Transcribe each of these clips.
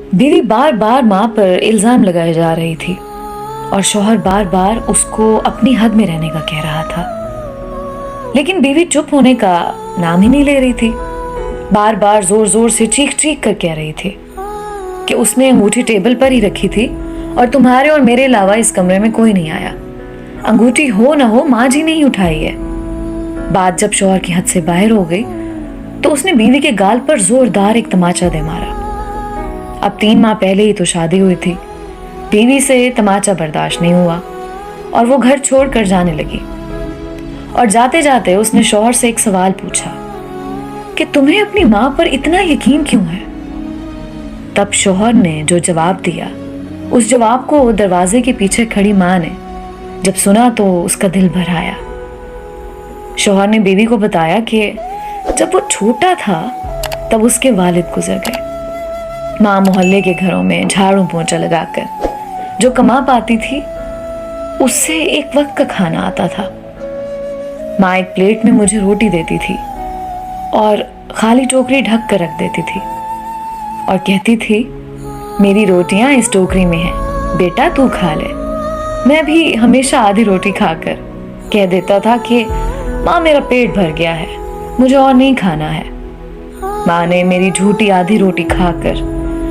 बीवी बार बार माँ पर इल्जाम लगाए जा रही थी और शौहर बार बार उसको अपनी हद में रहने का कह रहा था, लेकिन बीवी चुप होने का नाम ही नहीं ले रही थी। बार बार जोर जोर से चीख चीख कर कह रही थी कि उसने अंगूठी टेबल पर ही रखी थी और तुम्हारे और मेरे अलावा इस कमरे में कोई नहीं आया। अंगूठी हो न हो माँ जी ने ही उठाई है। बात जब शौहर की हद से बाहर हो गई तो उसने बीवी के गाल पर जोरदार एक तमाचा दे मारा। अब 3 माह पहले ही तो शादी हुई थी। बीवी से तमाचा बर्दाश्त नहीं हुआ और वो घर छोड़कर जाने लगी। और जाते जाते उसने शौहर से एक सवाल पूछा कि तुम्हें अपनी माँ पर इतना यकीन क्यों है। तब शौहर ने जो जवाब दिया, उस जवाब को दरवाजे के पीछे खड़ी माँ ने जब सुना तो उसका दिल भर आया। शौहर ने बीवी को बताया कि जब वो छोटा था तब उसके वालिद गुजर गए। माँ मोहल्ले के घरों में झाड़ू पोंछा लगाकर जो कमा पाती थी उससे एक वक्त का खाना आता था। माँ एक प्लेट में मुझे रोटी देती थी और खाली टोकरी ढक कर रख देती थी और कहती थी, मेरी रोटियां इस टोकरी में हैं, बेटा तू खा ले। मैं भी हमेशा आधी रोटी खाकर कह देता था कि माँ मेरा पेट भर गया है, मुझे और नहीं खाना है। माँ ने मेरी झूठी आधी रोटी खाकर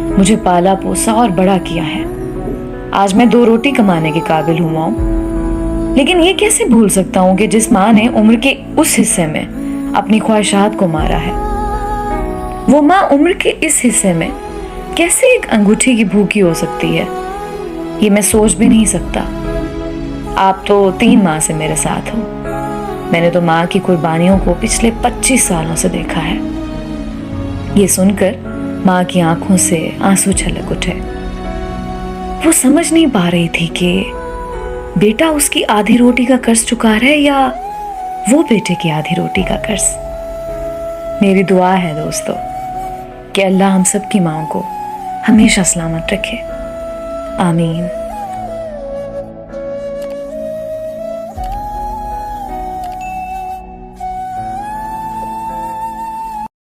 मुझे पाला पोसा और बड़ा किया है। आज मैं 2 रोटी कमाने के काबिल हुआ हूँ, लेकिन ये कैसे भूल सकता हूँ कि जिस माँ ने उम्र के उस हिस्से में अपनी ख्वाहिशात को मारा है, वो माँ उम्र के इस हिस्से में कैसे एक अंगूठी की भूखी हो सकती है, ये मैं सोच भी नहीं सकता। आप तो 3 माह से मेरे साथ हो। मैंने तो माँ की कुर्बानियों को पिछले 25 सालों से देखा है। ये सुनकर माँ की आंखों से आंसू छलक उठे। वो समझ नहीं पा रही थी कि बेटा उसकी आधी रोटी का कर्ज चुका रहा है या वो बेटे की आधी रोटी का कर्ज। मेरी दुआ है दोस्तों कि अल्लाह हम सब की माँओं को हमेशा सलामत रखे। आमीन।